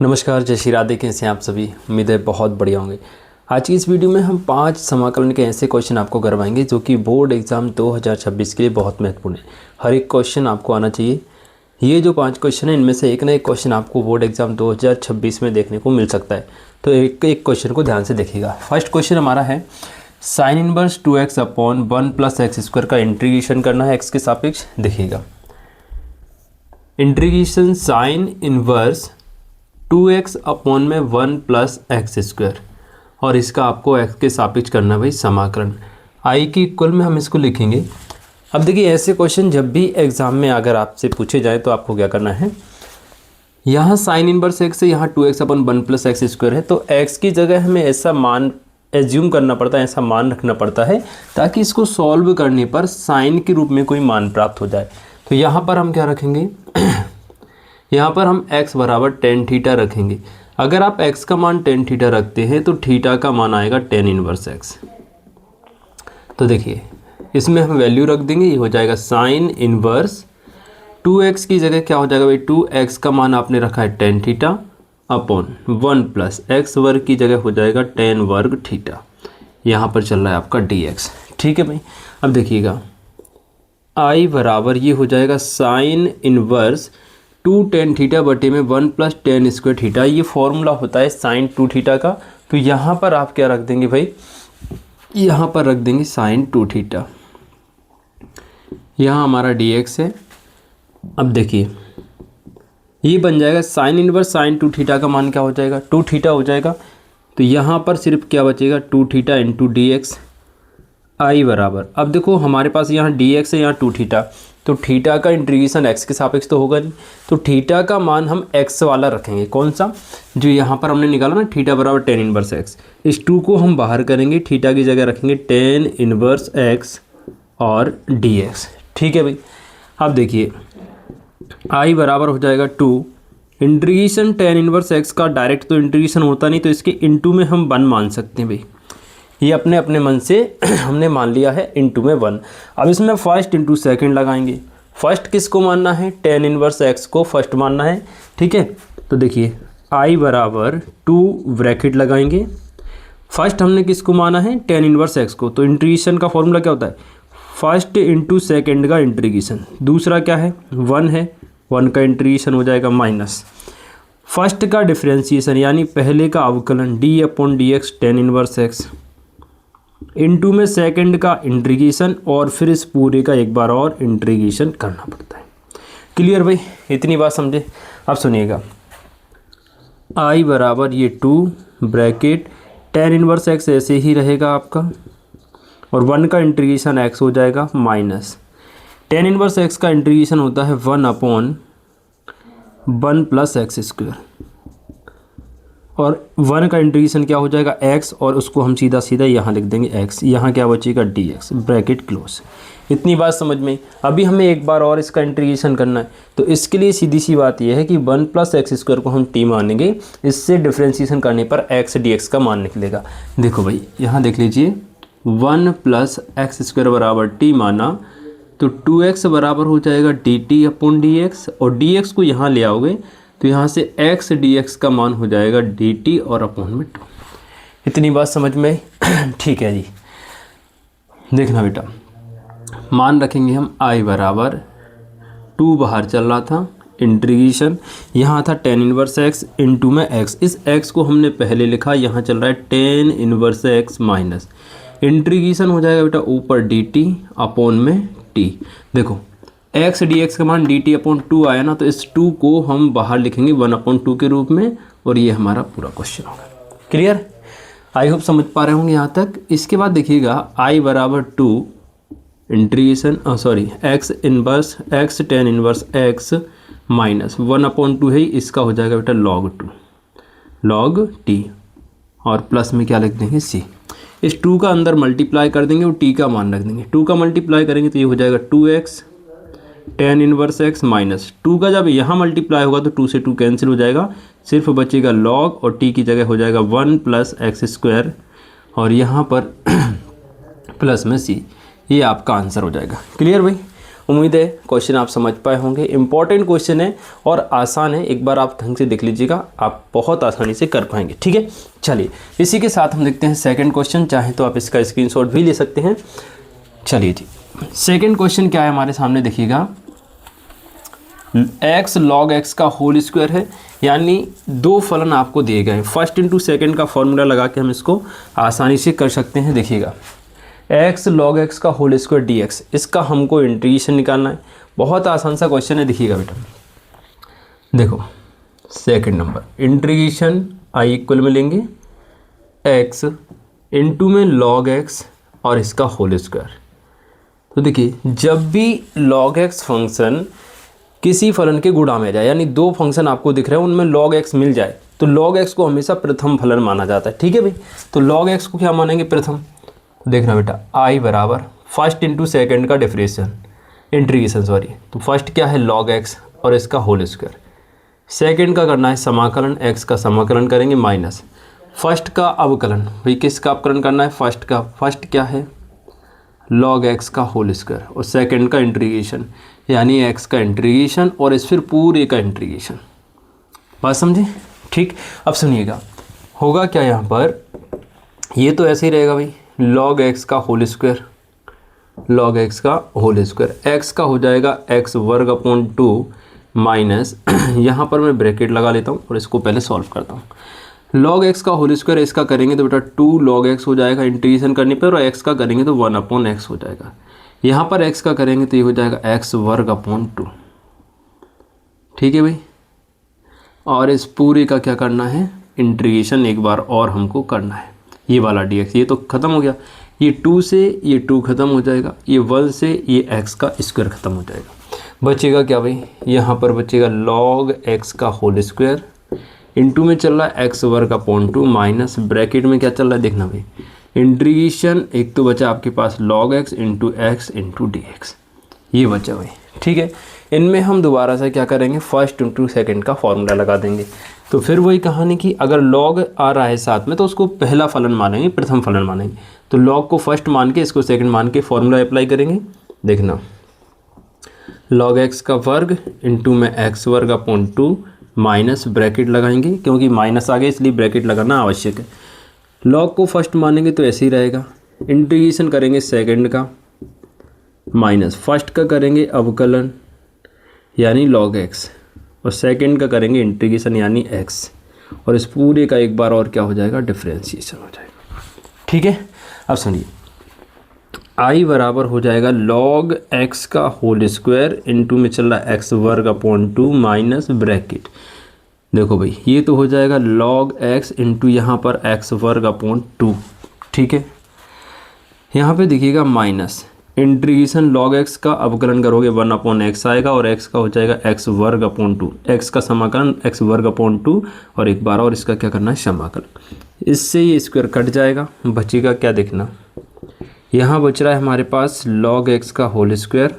नमस्कार, जय श्री राधे। कैसे हैं आप सभी? उम्मीद है बहुत बढ़िया होंगे। आज की इस वीडियो में हम 5 समाकलन के ऐसे क्वेश्चन आपको करवाएंगे जो कि बोर्ड एग्जाम 2026 के लिए बहुत महत्वपूर्ण है। हर एक क्वेश्चन आपको आना चाहिए। ये जो 5 क्वेश्चन है इनमें से एक ना एक क्वेश्चन आपको बोर्ड एग्जाम 2026 में देखने को मिल सकता है। तो एक एक क्वेश्चन को ध्यान से देखिएगा। फर्स्ट क्वेश्चन हमारा है sine inverse 2x upon 1 plus x square का इंटीग्रेशन करना है एक्स के सापेक्ष। देखिएगा, integration sine inverse 2x upon में 1 प्लस एक्स स्क्वायर और इसका आपको x के सापेक्ष करना है भाई समाकलन। i की इक्वल में हम इसको लिखेंगे। अब देखिए, ऐसे क्वेश्चन जब भी एग्जाम में अगर आपसे पूछे जाए तो आपको क्या करना है, यहाँ साइन इनवर्स x है, यहाँ 2x upon 1 plus x square है, तो x की जगह हमें ऐसा मान एज्यूम करना पड़ता है, ऐसा मान रखना पड़ता है ताकि इसको सॉल्व करने पर साइन के रूप में कोई मान प्राप्त हो जाए। तो यहाँ पर हम क्या रखेंगे यहाँ पर हम x बराबर टेन थीटा रखेंगे। अगर आप x का मान टेन थीटा रखते हैं तो थीटा का मान आएगा टेन इनवर्स x। तो देखिए, इसमें हम वैल्यू रख देंगे, ये हो जाएगा साइन इनवर्स 2x की जगह क्या हो जाएगा भाई, 2x का मान आपने रखा है tan theta upon 1 plus x वर्ग की जगह हो जाएगा टेन वर्ग थीटा। यहाँ पर चल रहा है आपका dx। ठीक है भाई। अब देखिएगा, i बराबर ये हो जाएगा साइन इनवर्स 2 टेन थीटा बटे में 1 प्लस टेन स्क्वायर थीटा। ये फॉर्मूला होता है साइन 2 थीटा का। तो यहाँ पर आप क्या रख देंगे भाई, यहाँ पर रख देंगे साइन 2 थीटा। यहाँ हमारा dx है। अब देखिए, ये बन जाएगा साइन इनवर्स साइन 2 थीटा का मान क्या हो जाएगा, 2 थीटा हो जाएगा। तो यहाँ पर सिर्फ क्या बचेगा, 2 थीटा इंटू dx। i बराबर, अब देखो हमारे पास यहाँ dx है, यहाँ 2 थीटा, तो थीटा का इंटीग्रेशन x के सापेक्ष तो होगा नहीं। तो थीटा का मान हम x वाला रखेंगे। कौन सा, जो यहाँ पर हमने निकाला ना, थीटा बराबर टेन इनवर्स x। इस 2 को हम बाहर करेंगे, थीटा की जगह रखेंगे टेन इनवर्स x और dx। ठीक है भाई। अब देखिए, i बराबर हो जाएगा 2 इंटीग्रेशन टेन इनवर्स x का डायरेक्ट तो इंटीग्रेशन होता नहीं, तो इसके इनटू में हम 1 मान सकते हैं भाई। ये अपने अपने मन से हमने मान लिया है इनटू में 1। अब इसमें फर्स्ट इंटू सेकंड लगाएंगे। फर्स्ट किसको मानना है, टेन इनवर्स x को फर्स्ट मानना है। ठीक है। तो देखिए, i बराबर 2 ब्रैकेट लगाएंगे। फर्स्ट हमने किसको माना है, टेन इनवर्स x को। तो इंटीग्रेशन का फॉर्मूला क्या होता है, फर्स्ट इंटू सेकेंड का इंटीग्रेशन। दूसरा क्या है, 1 है, 1 का इंटीग्रेशन हो जाएगा माइनस फर्स्ट का डिफ्रेंशिएशन यानी पहले का अवकलन d upon dx tan inverse x into में सेकंड का इंटीग्रेशन और फिर इस पूरे का एक बार और इंटीग्रेशन करना पड़ता है। क्लियर भाई, इतनी बात समझे। अब सुनिएगा, i बराबर ये 2 ब्रैकेट टेन इनवर्स x ऐसे ही रहेगा आपका, और 1 का इंटीग्रेशन x हो जाएगा माइनस टेन इनवर्स x का इंटीग्रेशन होता है 1 अपॉन 1 प्लस एक्स स्क्वायर, और 1 का इंटीग्रेशन क्या हो जाएगा x, और उसको हम सीधा सीधा यहाँ लिख देंगे x। यहाँ क्या बचेगा dx, ब्रैकेट क्लोज। इतनी बात समझ में। अभी हमें एक बार और इसका इंटीग्रेशन करना है, तो इसके लिए सीधी सी बात यह है कि 1 प्लस एक्स स्क्वायर को हम t मानेंगे। इससे डिफ्रेंशिएशन करने पर x dx का मान निकलेगा। देखो भाई, यहाँ देख लीजिए, 1 प्लस एक्स स्क्वायर बराबर t माना, तो 2x बराबर हो जाएगा dt अपॉन dx, और dx को यहाँ ले आओगे तो यहाँ से x dx का मान हो जाएगा dt और अपॉन में 2। इतनी बात समझ में। ठीक है जी। देखना बेटा, मान रखेंगे हम i बराबर 2 बाहर चल रहा था, इंटीग्रेशन यहाँ था टेन इनवर्स x इनटू में x। इस x को हमने पहले लिखा, यहाँ चल रहा है tan inverse x minus integration हो जाएगा बेटा ऊपर dt अपॉन में t। देखो, x dx का मान dt अपॉन 2 आया ना, तो इस 2 को हम बाहर लिखेंगे 1 अपॉन 2 के रूप में, और ये हमारा पूरा क्वेश्चन होगा। क्लियर, आई होप समझ पा रहे होंगे यहाँ तक। इसके बाद देखिएगा, i बराबर 2 integration x inverse x tan inverse x minus 1 upon 2 है, इसका हो जाएगा बेटा log 2 log t, और प्लस में क्या लिख देंगे c। इस 2 का अंदर मल्टीप्लाई कर देंगे और t का मान रख देंगे। 2 का मल्टीप्लाई करेंगे तो ये हो जाएगा 2x tan inverse x minus 2 का जब यहाँ मल्टीप्लाई होगा तो 2 से 2 कैंसिल हो जाएगा, सिर्फ बचेगा log, और t की जगह हो जाएगा 1 प्लस एक्स स्क्वायर, और यहाँ पर प्लस में c। ये आपका आंसर हो जाएगा। क्लियर भाई। उम्मीद है क्वेश्चन आप समझ पाए होंगे। इंपॉर्टेंट क्वेश्चन है और आसान है, एक बार आप ढंग से देख लीजिएगा, आप बहुत आसानी से कर पाएंगे। ठीक है, चलिए इसी के साथ हम देखते हैं सेकंड क्वेश्चन। चाहे तो आप इसका स्क्रीनशॉट भी ले सकते हैं। चलिए जी, सेकंड क्वेश्चन क्या है हमारे सामने, देखिएगा x log x का होल स्क्वायर है, यानी दो फलन आपको दिए गए हैं। फर्स्ट इंटू सेकेंड का फॉर्मूला लगा के हम इसको आसानी से कर सकते हैं। देखिएगा x log x का होल स्क्वायर dx, इसका हमको इंटीग्रेशन निकालना है। बहुत आसान सा क्वेश्चन है। देखिएगा बेटा, देखो second number integration I equal में लेंगे x इंटू में log x और इसका होल स्क्वायर। तो देखिए जब भी log x फंक्शन किसी फलन के गुणा में जाए, यानी दो फंक्शन आपको दिख रहे हैं उनमें log x मिल जाए, तो log x को हमेशा प्रथम फलन माना जाता है। ठीक है भाई, तो log x को क्या मानेंगे, प्रथम। तो देखना बेटा i बराबर फर्स्ट इंटू सेकेंड का इंटीग्रेशन सॉरी, तो फर्स्ट क्या है log x और इसका होल स्क्वायर। सेकेंड का करना है समाकलन, x का समाकलन करेंगे माइनस फर्स्ट का अवकलन। भाई किसका अवकलन करना है, फर्स्ट का। फर्स्ट क्या है log x का होल स्क्वायर और सेकेंड का इंटीग्रेशन, यानी x का इंटीग्रेशन और इस फिर पूरे का इंटीग्रेशन। बात समझे? ठीक, अब सुनिएगा होगा क्या यहाँ पर, ये तो ऐसे ही रहेगा भाई, log x का होल स्क्वायर, log x का होल स्क्वायर, x का हो जाएगा x वर्ग अपॉन 2 माइनस यहाँ पर मैं ब्रैकेट लगा लेता हूँ और इसको पहले सॉल्व करता हूँ। log x का होल स्क्वायर इसका करेंगे तो बेटा 2 log x हो जाएगा इंटीग्रेशन करने पर, और x का करेंगे तो 1 अपॉन x हो जाएगा। यहाँ पर x का करेंगे तो ये हो जाएगा x वर्ग अपॉन 2। ठीक है भाई, और इस पूरे का क्या करना है, इंटीग्रेशन एक बार और हमको करना है। ये वाला dx ये तो ख़त्म हो गया, ये 2 से ये 2 ख़त्म हो जाएगा, ये 1 से ये x का स्क्वायर ख़त्म हो जाएगा। बचेगा क्या भाई, यहाँ पर बचेगा log x का होल स्क्वायर इंटू में चल रहा है x वर्ग अपॉन 2 माइनस ब्रैकेट में क्या चल रहा है देखना भाई, इंटीग्रेशन एक तो बचा आपके पास log x into x into D x, ये बचा भाई। ठीक है, इनमें हम दोबारा से क्या करेंगे, फर्स्ट इंटू सेकेंड का फॉर्मूला लगा देंगे। तो फिर वही कहानी कि अगर log आ रहा है साथ में तो उसको पहला फलन मानेंगे, प्रथम फलन मानेंगे। तो log को फर्स्ट मान के इसको सेकेंड मान के फॉर्मूला अप्लाई करेंगे। देखना log x का वर्ग इंटू में एक्स वर्ग अपॉन 2 माइनस ब्रैकेट लगाएंगे, क्योंकि माइनस आ गया इसलिए ब्रैकेट लगाना आवश्यक है। log को फर्स्ट मानेंगे तो ऐसे ही रहेगा, इंटीग्रेशन करेंगे सेकंड का माइनस फर्स्ट का करेंगे अवकलन यानी log x, और सेकंड का करेंगे इंटीग्रेशन यानी x, और इस पूरे का एक बार और क्या हो जाएगा, डिफरेंशिएशन हो जाएगा। ठीक है, अब सुनिए i बराबर हो जाएगा log x का होल स्क्वायर इंटू में चल रहा है x वर्ग अपॉन 2 माइनस ब्रैकेट। देखो भाई ये तो हो जाएगा log x इंटू यहाँ पर x वर्ग अपॉन 2। ठीक है, यहाँ पे देखिएगा माइनस इंटीग्रेशन log x का अवकलन करोगे 1 अपॉन x आएगा, और x का हो जाएगा x वर्ग अपॉन 2, x का समाकलन x वर्ग अपॉन 2, और एक बार और इसका क्या करना है, समाकलन। इससे ये स्क्वायर कट जाएगा, बचेगा क्या देखना, यहाँ बच रहा है हमारे पास log x का होल स्क्वायर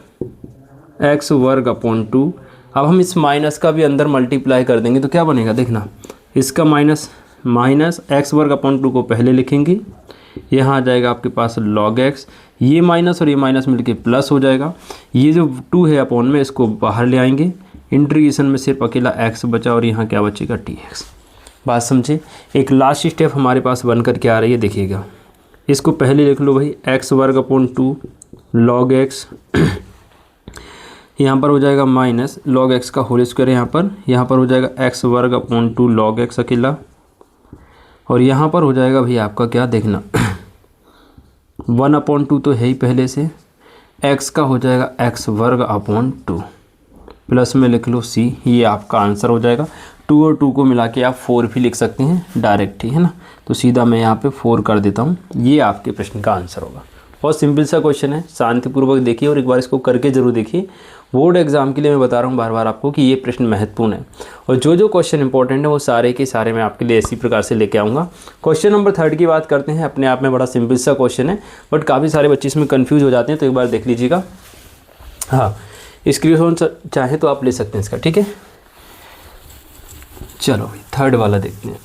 x वर्ग अपॉन 2। अब हम इस माइनस का भी अंदर मल्टीप्लाई कर देंगे तो क्या बनेगा देखना, इसका माइनस x वर्ग अपॉन 2 को पहले लिखेंगे, यहाँ आ जाएगा आपके पास log x, ये माइनस और ये माइनस मिलके प्लस हो जाएगा। ये जो 2 है अपॉन में इसको बाहर ले आएंगे, इंटीग्रेशन में सिर्फ अकेला x बचा और यहाँ क्या बचेगा, dx। बात समझे? एक लास्ट स्टेप हमारे पास बन कर के आ रही है, देखिएगा इसको पहले लिख लो भाई, x वर्ग अपॉन 2 log x यहाँ पर हो जाएगा माइनस log x का होल स्क्वायर, यहाँ पर हो जाएगा x वर्ग अपॉन 2 log x अकेला, और यहाँ पर हो जाएगा भाई आपका क्या देखना 1 अपॉन 2 तो है ही पहले से, x का हो जाएगा x वर्ग अपॉन 2 प्लस में लिख लो c, ये आपका आंसर हो जाएगा। 2 और 2 को मिला के आप 4 भी लिख सकते हैं डायरेक्ट ही, है ना, तो सीधा मैं यहाँ पे 4 कर देता हूँ, ये आपके प्रश्न का आंसर होगा। बहुत सिंपल सा क्वेश्चन है, शांतिपूर्वक देखिए और एक बार इसको करके ज़रूर देखिए। बोर्ड एग्जाम के लिए मैं बता रहा हूँ बार बार आपको कि ये प्रश्न महत्वपूर्ण है, और जो क्वेश्चन इंपॉर्टेंट है वो सारे के सारे मैं आपके लिए इसी प्रकार से लेके आऊँगा। क्वेश्चन नंबर 3 की बात करते हैं, अपने आप में बड़ा सिंपल सा क्वेश्चन है, बट काफ़ी सारे बच्चे इसमें कन्फ्यूज़ हो जाते हैं, तो एक बार देख लीजिएगा। हाँ, स्क्रीनशॉट चाहे तो आप ले सकते हैं इसका। ठीक है, चलो 3rd वाला देखते हैं।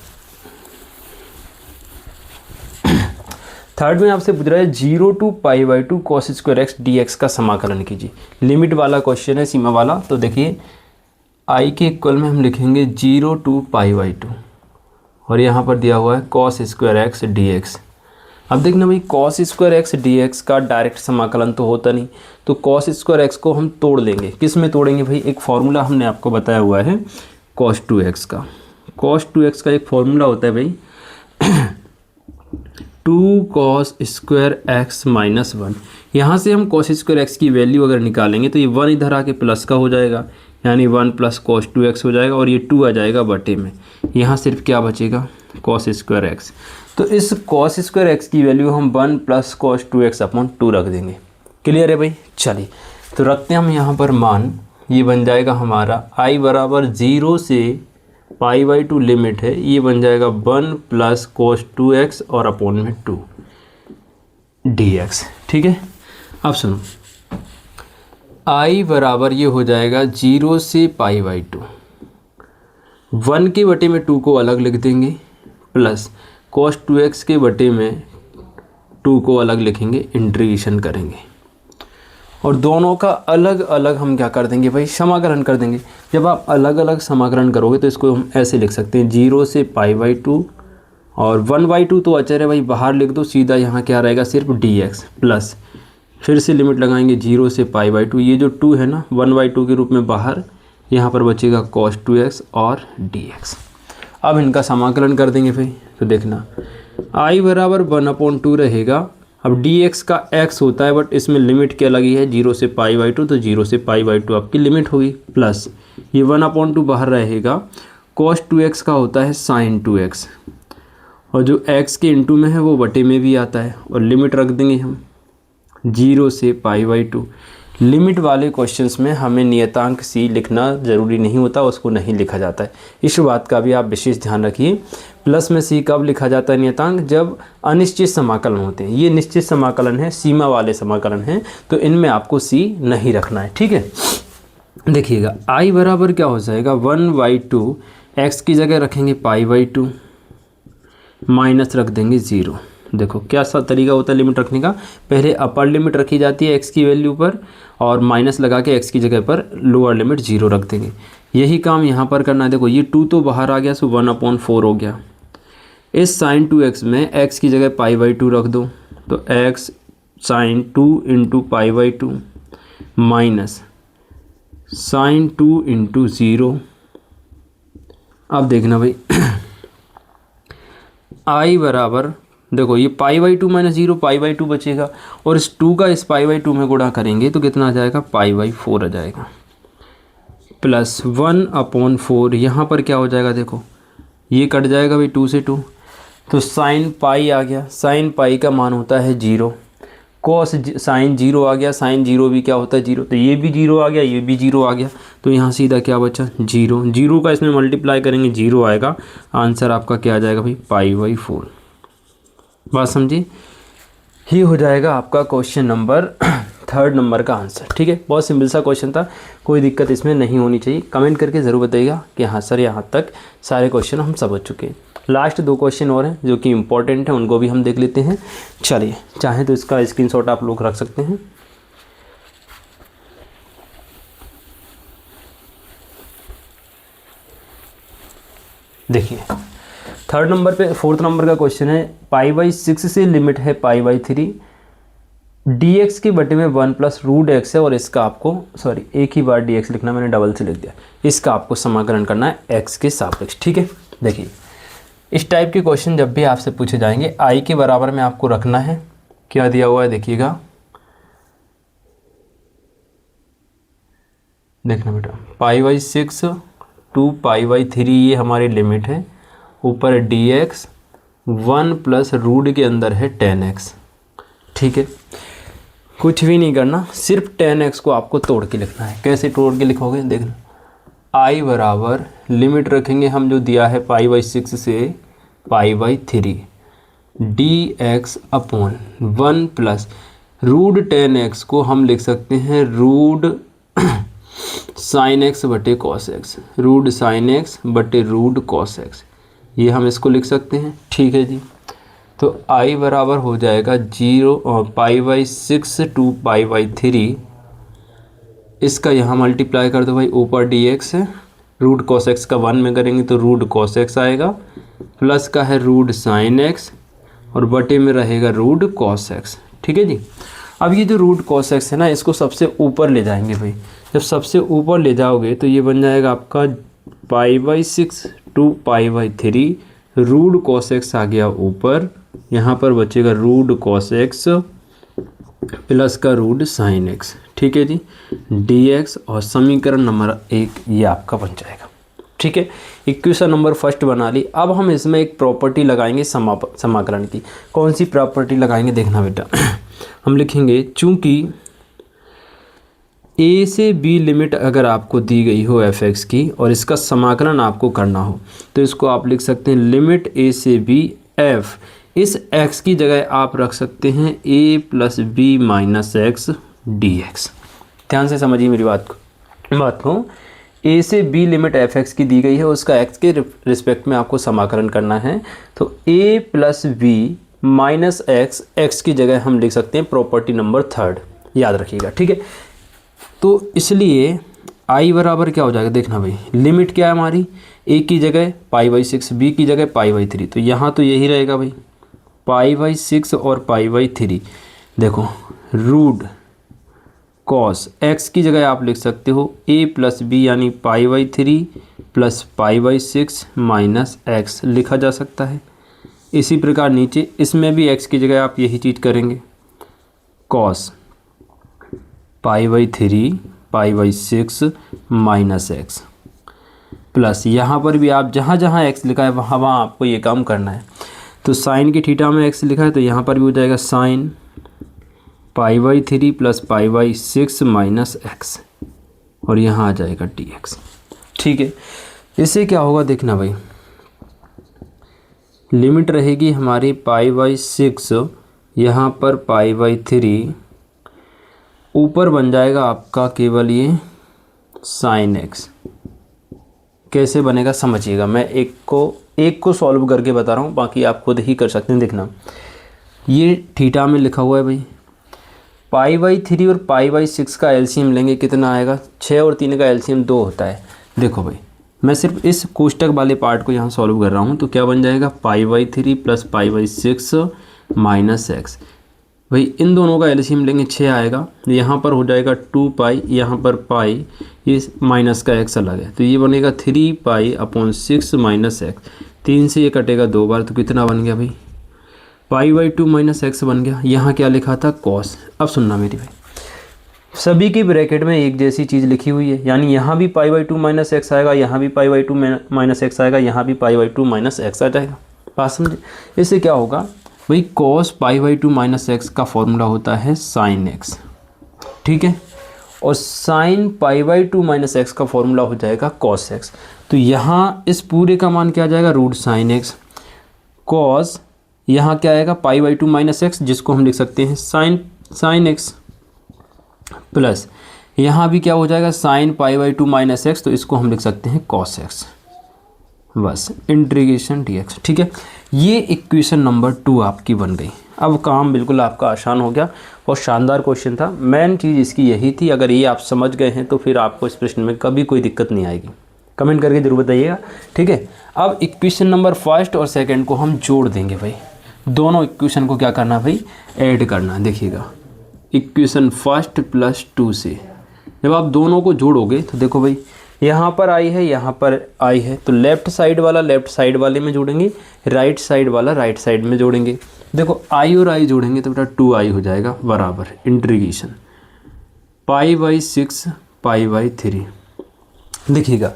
थर्ड में आपसे पूछ रहा है 0 to π/2 cos square x D x का समाकलन कीजिए। लिमिट वाला क्वेश्चन है, सीमा वाला। तो देखिए आई के इक्वल में हम लिखेंगे 0 to π/2 और यहाँ पर दिया हुआ है cos square x D x. अब देखना भाई cos square x D x का डायरेक्ट समाकलन तो होता नहीं, तो cos स्क्वायर एक्स को हम तोड़ लेंगे। किस में तोड़ेंगे भाई? एक फॉर्मूला हमने आपको बताया हुआ है cos 2x का। cos 2x का एक फॉर्मूला होता है भाई 2 cos स्क्वायर एक्स माइनस 1। यहाँ से हम cos स्क्वायर एक्स की वैल्यू अगर निकालेंगे तो ये 1 इधर आके प्लस का हो जाएगा, यानी 1 + cos 2x हो जाएगा और ये 2 आ जाएगा बटे में। यहाँ सिर्फ क्या बचेगा? cos square x. तो इस cos स्क्वायर एक्स की वैल्यू हम 1 + cos 2x/2 रख देंगे। क्लियर है भाई? चलिए तो रखते हैं हम यहाँ पर मान। ये बन जाएगा हमारा i बराबर 0 से π/2 लिमिट है, ये बन जाएगा 1 + cos 2x और अपॉन में 2 dx। ठीक है, अब सुनो i बराबर ये हो जाएगा 0 से π/2, 1 के बटे में 2 को अलग लिख देंगे प्लस cos 2x के बटे में 2 को अलग लिखेंगे, इंटीग्रेशन करेंगे और दोनों का अलग अलग हम क्या कर देंगे भाई? समाकलन कर देंगे। जब आप अलग अलग समाकलन करोगे तो इसको हम ऐसे लिख सकते हैं 0 से π/2 और 1/2 तो अचर है भाई, बाहर लिख दो, सीधा यहाँ क्या रहेगा? सिर्फ dx प्लस फिर से लिमिट लगाएंगे 0 से π/2, ये जो 2 है ना 1/2 के रूप में बाहर, यहाँ पर बचेगा cos 2x और dx। अब इनका समाकलन कर देंगे भाई। तो देखना i बराबर 1/2 रहेगा। अब dx का x होता है बट इसमें लिमिट क्या लगी है? 0 से π/2, तो 0 से π/2 आपकी लिमिट होगी प्लस ये 1/2 बाहर रहेगा। cos 2x का होता है sin 2x और जो x के इंटू में है वो बटे में भी आता है और लिमिट रख देंगे हम 0 से π/2। लिमिट वाले क्वेश्चंस में हमें नियतांक c लिखना ज़रूरी नहीं होता, उसको नहीं लिखा जाता है। इस बात का भी आप विशेष ध्यान रखिए। प्लस में c कब लिखा जाता है नियतांक? जब अनिश्चित समाकलन होते हैं। ये निश्चित समाकलन है, सीमा वाले समाकलन हैं, तो इनमें आपको c नहीं रखना है। ठीक है, देखिएगा i बराबर क्या हो जाएगा? 1/2, x की जगह रखेंगे π/2 माइनस रख देंगे 0। देखो क्या सा तरीका होता है लिमिट रखने का? पहले अपर लिमिट रखी जाती है x की वैल्यू पर और माइनस लगा के x की जगह पर लोअर लिमिट 0 रख देंगे। यही काम यहाँ पर करना है। देखो ये 2 तो बाहर आ गया, सो 1/4 हो गया। इस sin 2x में x की जगह π/2 रख दो, तो x sin 2 × π/2 माइनस sin 2 × 0। अब देखना भाई i बराबर, देखो ये π/2 - 0 π/2 बचेगा और इस 2 का इस π/2 में गुणा करेंगे तो कितना आ जाएगा? π/4 आ जाएगा प्लस 1/4। यहाँ पर क्या हो जाएगा? देखो ये कट जाएगा भाई 2 से 2, तो sin पाई आ गया। sin पाई का मान होता है 0, cos sin 0 आ गया, sin 0 भी क्या होता है? 0, तो ये भी 0 आ गया, ये भी 0 आ गया, तो यहाँ सीधा क्या बचा? 0। 0 का इसमें मल्टीप्लाई करेंगे 0 आएगा। आंसर आपका क्या आ जाएगा भाई? π/4। बात समझी? ही हो जाएगा आपका क्वेश्चन नंबर 3 नंबर का आंसर। ठीक है, बहुत सिंपल सा क्वेश्चन था, कोई दिक्कत इसमें नहीं होनी चाहिए। कमेंट करके ज़रूर बताइएगा कि हाँ सर यहाँ तक सारे क्वेश्चन हम समझ चुके हैं। लास्ट 2 क्वेश्चन और हैं जो कि इम्पोर्टेंट हैं, उनको भी हम देख लेते हैं। चलिए, चाहें तो इसका स्क्रीनशॉट आप लोग रख सकते हैं। देखिए 3 नंबर पे 4th नंबर का क्वेश्चन है। π/6 से लिमिट है π/3, dx के बटे में 1 + √x है और इसका आपको एक ही बार dx लिखना, मैंने डबल से लिख दिया। इसका आपको समाकलन करना है x के सापेक्ष। ठीक है, देखिए इस टाइप के क्वेश्चन जब भी आपसे पूछे जाएंगे i के बराबर में आपको रखना है। क्या दिया हुआ है देखिएगा, देखना बेटा, π/6 to π/3 ये हमारी लिमिट है। ऊपर dx 1 + रूट के अंदर है 10x। ठीक है, कुछ भी नहीं करना, सिर्फ 10x को आपको तोड़ के लिखना है। कैसे तोड़ के लिखोगे? देखना, i बराबर लिमिट रखेंगे हम जो दिया है π/6 से π/3, dx अपॉन 1 + √10x को हम लिख सकते हैं sin x बटे cos x, sin x बटे √cos x, ये हम इसको लिख सकते हैं। ठीक है जी, तो I बराबर हो जाएगा 0 π/6 टू π/3। इसका यहाँ मल्टीप्लाई कर दो भाई, ऊपर dx है, रूट कॉस एक्स का 1 में करेंगे तो रूट कॉस एक्स आएगा, प्लस का है रूट साइन एक्स और बटे में रहेगा रूट कॉस एक्स। ठीक है जी। अब ये जो रूट कॉस एक्स है ना, इसको सबसे ऊपर ले जाएंगे भाई। जब सबसे ऊपर ले जाओगे तो ये बन जाएगा आपका π/6 टू π/3, रूट कॉस एक्स आ गया ऊपर, यहाँ पर बचेगा रूट कॉस एक्स प्लस का रूट साइन एक्स। ठीक है जी, dx और समीकरण नंबर 1 ये आपका बन जाएगा। ठीक है, इक्वेशन नंबर फर्स्ट बना ली। अब हम इसमें एक प्रॉपर्टी लगाएंगे समाकलन की। कौन सी प्रॉपर्टी लगाएंगे देखना बेटा। हम लिखेंगे चूंकि a से b लिमिट अगर आपको दी गई हो f(x) की और इसका समाकलन आपको करना हो तो इसको आप लिख सकते हैं लिमिट a से b f। इस x की जगह आप रख सकते हैं a + b - x dx। ध्यान से समझिए मेरी बात को। a से b लिमिट f(x) की दी गई है, उसका x के रिस्पेक्ट में आपको समाकलन करना है। तो a + b - x की जगह हम लिख सकते हैं प्रॉपर्टी नंबर 3, याद रखिएगा। ठीक है, तो इसलिए i बराबर क्या हो जाएगा देखना भाई, लिमिट क्या है हमारी, a की जगह π/6, b की जगह π/3, तो यहाँ तो यही रहेगा भाई π/6 और π/3। देखो रूट कॉस x की जगह आप लिख सकते हो a + b यानी π/3 प्लस π/6 माइनस x लिखा जा सकता है। इसी प्रकार नीचे इसमें भी x की जगह आप यही चीज़ करेंगे, कॉस π/3 π/6 माइनस x प्लस यहाँ पर भी आप जहाँ जहाँ x लिखा है वहाँ वहाँ आपको ये काम करना है। तो साइन की थीटा में x लिखा है तो यहाँ पर भी हो जाएगा साइन π/3 प्लस π/6 माइनस x और यहाँ आ जाएगा dx। ठीक है, इससे क्या होगा देखना भाई, लिमिट रहेगी हमारी π/6, यहाँ पर π/3, ऊपर बन जाएगा आपका केवल ये साइन x। कैसे बनेगा समझिएगा, मैं एक को सॉल्व करके बता रहा हूँ, बाकी आप खुद ही कर सकते हैं। देखना ये थीटा में लिखा हुआ है भाई, π/3 और π/6 का एलसीएम लेंगे कितना आएगा, 6 और 3 का एलसीएम 2 होता है। देखो भाई मैं सिर्फ इस कोष्टक वाले पार्ट को यहाँ सॉल्व कर रहा हूँ, तो क्या बन जाएगा π/3 प्लस π/6 माइनस x। भाई इन दोनों का एलसीएम लेंगे 6 आएगा, यहाँ पर हो जाएगा 2π, यहाँ पर पाई, ये माइनस का x अलग है तो ये बनेगा 3π/6 माइनस x। 3 से ये कटेगा 2 बार तो कितना बन गया भाई, π/2 माइनस x बन गया। यहाँ क्या लिखा था कॉस। अब सुनना मेरी भाई, सभी की ब्रैकेट में एक जैसी चीज़ लिखी हुई है, यानी यहाँ भी π/2 माइनस x आएगा, यहाँ भी π/2 माइनस x आएगा, यहाँ भी π/2 माइनस x आ जाएगा। बात समझे। इससे क्या होगा भाई, cos π/2 माइनस x का फॉर्मूला होता है sin x। ठीक है, और sin π/2 माइनस x का फॉर्मूला हो जाएगा cos x। तो यहाँ इस पूरे का मान क्या आ जाएगा, रूट साइन x, cos यहाँ क्या आएगा π/2 माइनस x, जिसको हम लिख सकते हैं साइन x, प्लस यहाँ भी क्या हो जाएगा sin π/2 माइनस x, तो इसको हम लिख सकते हैं cos x, बस इंटीग्रेशन dx। ठीक है, ये इक्वेशन नंबर 2 आपकी बन गई। अब काम बिल्कुल आपका आसान हो गया और शानदार क्वेश्चन था। मेन चीज़ इसकी यही थी, अगर ये आप समझ गए हैं तो फिर आपको इस प्रश्न में कभी कोई दिक्कत नहीं आएगी। कमेंट करके जरूर बताइएगा। ठीक है, अब इक्वेशन नंबर फर्स्ट और सेकंड को हम जोड़ देंगे भाई। दोनों इक्वेशन को क्या करना भाई, ऐड करना। देखिएगा इक्वेशन फर्स्ट प्लस 2 से जब आप दोनों को जोड़ोगे तो देखो भाई, यहाँ पर आई है, यहाँ पर आई है, तो लेफ़्ट साइड वाला लेफ़्ट साइड वाले में जोड़ेंगे, राइट साइड वाला राइट साइड में जोड़ेंगे। देखो आई और आई जोड़ेंगे तो बेटा 2i हो जाएगा बराबर इंटीग्रेशन π/6 π/3। देखिएगा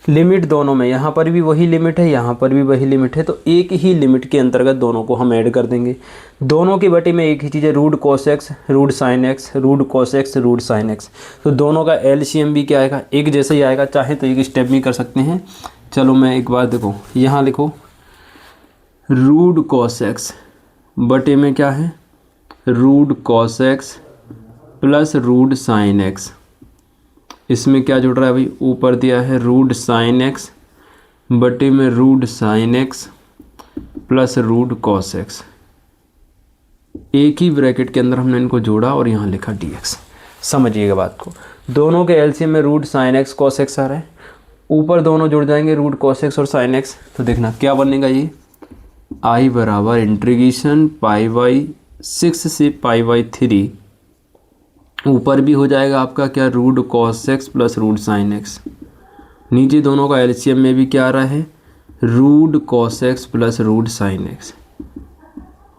लिमिट दोनों में, यहाँ पर भी वही लिमिट है, यहाँ पर भी वही लिमिट है, तो एक ही लिमिट के अंतर्गत दोनों को हम ऐड कर देंगे। दोनों की बटे में एक ही चीज़ है, root cos x root sine x, root cos x root sine x. तो दोनों का एलसीएम भी क्या आएगा, एक जैसा ही आएगा। चाहे तो एक स्टेप भी कर सकते हैं। चलो मैं एक बार देखो, यहाँ लिखो रूट कॉस एक्स बटे में क्या है, root cos x plus root sine x. इसमें क्या जुड़ रहा है भाई, ऊपर दिया है रूट साइन एक्स बटे में root sine x plus root cos x. एक ही ब्रैकेट के अंदर हमने इनको जोड़ा और यहाँ लिखा dx। समझिएगा बात को। दोनों के एलसीएम में root sine x cos x आ रहा है, ऊपर दोनों जुड़ जाएंगे रूट कॉस एक्स और साइन एक्स। तो देखना क्या बनेगा, ये आई बराबर इंटीग्रेशन π/6 से π/3, ऊपर भी हो जाएगा आपका क्या root cos x plus root sine x, नीचे दोनों का एलसीएम में भी क्या आ रहा है root cos x plus root sine x,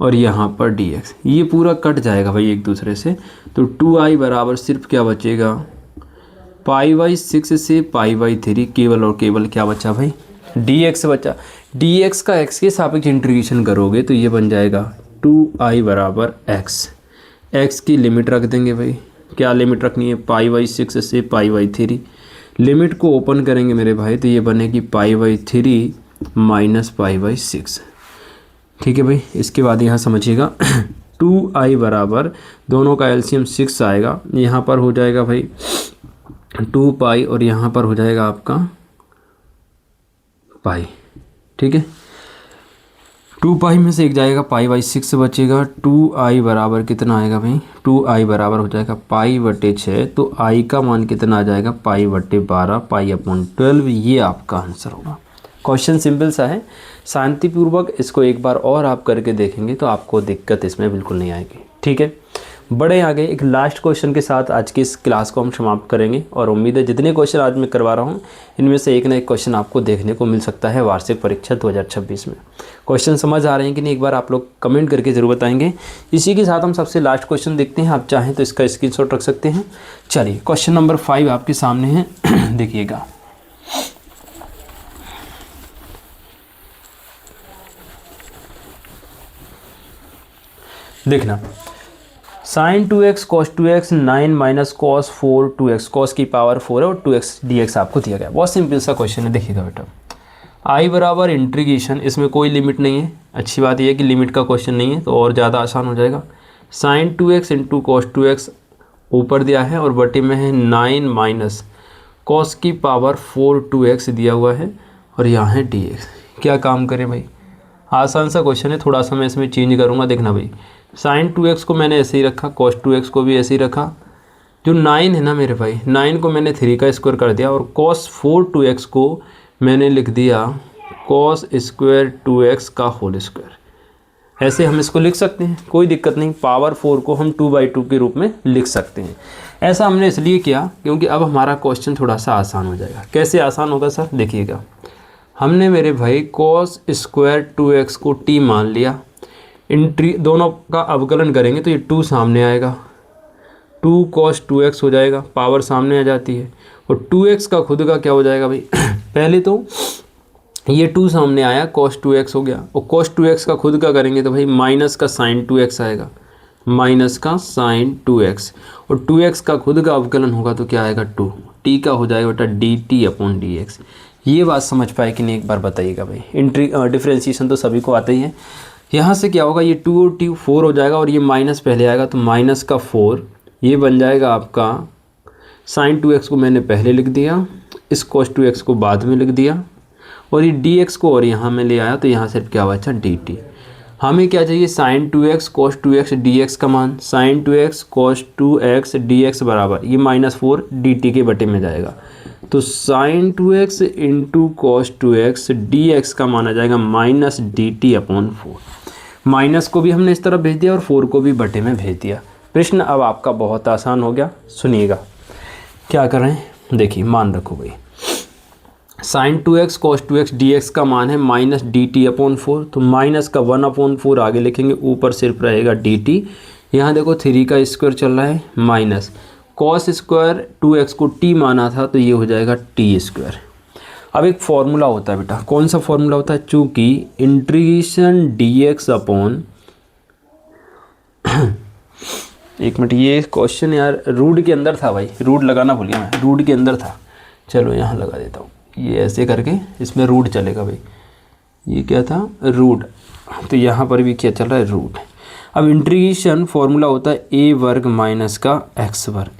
और यहाँ पर dx। ये पूरा कट जाएगा भाई एक दूसरे से। तो 2i बराबर सिर्फ क्या बचेगा π/6 से π/3, केवल और केवल क्या बचा भाई dx बचा। dx का x के सापेक्ष इंटीग्रेशन करोगे तो ये बन जाएगा 2i बराबर x। x की लिमिट रख देंगे भाई, क्या लिमिट रखनी है π/6 से π/3। लिमिट को ओपन करेंगे मेरे भाई तो ये बनेगी π/3 माइनस π/6। ठीक है भाई। इसके बाद यहाँ समझिएगा 2i बराबर दोनों का एलसीएम 6 आएगा, यहाँ पर हो जाएगा भाई 2π और यहाँ पर हो जाएगा आपका पाई। ठीक है, 2π में से एक जाएगा π/6 बचेगा। 2i बराबर कितना आएगा भाई 2i बराबर हो जाएगा π/6। तो i का मान कितना आ जाएगा π/12 π/12। ये आपका आंसर होगा। क्वेश्चन सिंपल सा है, शांतिपूर्वक इसको एक बार और आप करके देखेंगे तो आपको दिक्कत इसमें बिल्कुल नहीं आएगी। ठीक है, बड़े आगे एक लास्ट क्वेश्चन के साथ आज की इस क्लास को हम समाप्त करेंगे, और उम्मीद है जितने क्वेश्चन आज मैं करवा रहा हूँ इनमें से एक ना एक क्वेश्चन आपको देखने को मिल सकता है वार्षिक परीक्षा 2026 में। क्वेश्चन समझ आ रहे हैं कि नहीं एक बार आप लोग कमेंट करके ज़रूर बताएंगे। इसी के साथ हम सबसे लास्ट क्वेश्चन देखते हैं, आप चाहें तो इसका स्क्रीनशॉट रख सकते हैं। चलिए क्वेश्चन नंबर 5 आपके सामने है, देखिएगा। देखना, sine 2x cos 2x 9 minus cos 4 2x, cos की पावर 4 है और 2x dx आपको दिया गया। बहुत सिंपल सा क्वेश्चन है, देखिएगा बेटा। i बराबर इंटीग्रेशन, इसमें कोई लिमिट नहीं है। अच्छी बात यह है कि लिमिट का क्वेश्चन नहीं है तो और ज़्यादा आसान हो जाएगा। Sign 2x into cos 2x ऊपर दिया है और बटे में है 9 माइनस कॉस की पावर 4 2x दिया हुआ है और यहाँ है dx। क्या काम करें भाई, आसान सा क्वेश्चन है। थोड़ा सा मैं इसमें चेंज करूँगा। देखना भाई, साइन 2x को मैंने ऐसे ही रखा, कॉस 2x को भी ऐसे ही रखा। जो 9 है ना मेरे भाई, 9 को मैंने 3 का स्क्वायर कर दिया और कॉस 4 2x को मैंने लिख दिया कॉस स्क्वायर 2x का होल स्क्वायर। ऐसे हम इसको लिख सकते हैं, कोई दिक्कत नहीं। पावर 4 को हम 2/2 के रूप में लिख सकते हैं। ऐसा हमने इसलिए किया क्योंकि अब हमारा क्वेश्चन थोड़ा सा आसान हो जाएगा। कैसे आसान होगा सर, देखिएगा। हमने मेरे भाई कॉस स्क्वायर 2x को t मान लिया, दोनों का अवकलन करेंगे तो ये 2 सामने आएगा, 2 cos 2x हो जाएगा, पावर सामने आ जाती है, और 2x का खुद का क्या हो जाएगा भाई पहले तो ये 2 सामने आया, cos 2x हो गया, और cos 2x का खुद का करेंगे तो भाई माइनस का sin 2x आएगा, माइनस का sin 2x, और 2x का खुद का अवकलन होगा तो क्या आएगा 2, t का हो जाएगा बेटा dt/dx। ये बात समझ पाए कि नहीं एक बार बताइएगा भाई। डिफ्रेंशिएशन तो सभी को आता ही है। यहाँ से क्या होगा, ये 2 और 2 4 हो जाएगा और ये माइनस पहले आएगा तो माइनस का 4, ये बन जाएगा आपका sin 2x को मैंने पहले लिख दिया, इस cos 2x को बाद में लिख दिया, और ये dx को और यहाँ में ले आया तो यहाँ सिर्फ क्या बचा dt। हमें क्या चाहिए, sin 2x cos 2x dx का मान। sin 2x cos 2x dx बराबर ये -4 dt के बटे में जाएगा, तो sin 2x into cos 2x dx का मान आ जाएगा -dt/4। माइनस को भी हमने इस तरफ भेज दिया और 4 को भी बटे में भेज दिया। प्रश्न अब आपका बहुत आसान हो गया। सुनिएगा क्या कर रहे हैं, देखिए मान रखो भाई। sin 2x cos 2x dx का मान है -dt/4, तो माइनस का 1/4 आगे लिखेंगे, ऊपर सिर्फ रहेगा dt। यहाँ देखो 3 का स्क्वायर चल रहा है, माइनस cos स्क्वायर 2x को t माना था तो ये हो जाएगा t स्क्वायर। अब एक फॉर्मूला होता है बेटा, कौन सा फॉर्मूला होता है, चूँकि इंटीग्रेशन dx अपॉन एक मिनट, ये क्वेश्चन यार रूट के अंदर था भाई, रूट लगाना भूल गया मैं, रूट के अंदर था। चलो यहाँ लगा देता हूँ, ये ऐसे करके इसमें रूट चलेगा भाई। ये क्या था, रूट, तो यहाँ पर भी क्या चल रहा है, रूट। अब इंटीग्रेशन फॉर्मूला होता है a वर्ग माइनस का x वर्ग।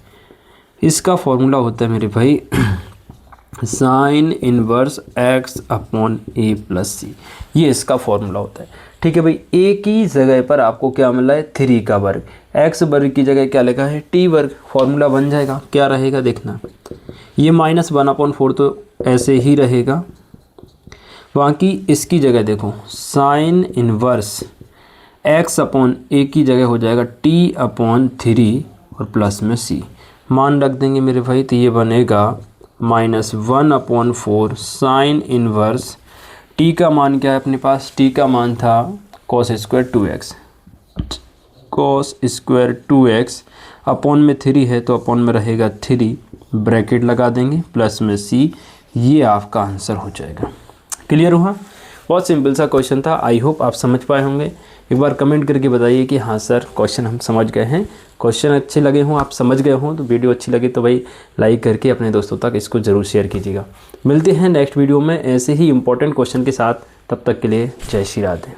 इसका फॉर्मूला होता है मेरे भाई sine inverse x upon a plus c, ये इसका फॉर्मूला होता है। ठीक है भाई, ए की जगह पर आपको क्या मिला है 3 का वर्ग, एक्स वर्ग की जगह क्या लिखा है टी वर्ग, फॉर्मूला बन जाएगा। क्या रहेगा देखना, ये -1/4 तो ऐसे ही रहेगा, बाकी इसकी जगह देखो साइन इनवर्स x/a की जगह हो जाएगा t/3 और प्लस में c, मान रख देंगे मेरे भाई, तो ये बनेगा -1/4 साइन इनवर्स, t का मान क्या है अपने पास, t का मान था cos square 2x, cos square 2x upon में 3 है तो अपॉन में रहेगा 3, ब्रैकेट लगा देंगे प्लस में c, ये आपका आंसर हो जाएगा। क्लियर हुआ, बहुत सिंपल सा क्वेश्चन था। आई होप आप समझ पाए होंगे। एक बार कमेंट करके बताइए कि हाँ सर क्वेश्चन हम समझ गए हैं, क्वेश्चन अच्छे लगे हों, आप समझ गए हों, तो वीडियो अच्छी लगे तो भाई लाइक करके अपने दोस्तों तक इसको ज़रूर शेयर कीजिएगा। मिलते हैं नेक्स्ट वीडियो में ऐसे ही इंपॉर्टेंट क्वेश्चन के साथ, तब तक के लिए जय श्री राधे।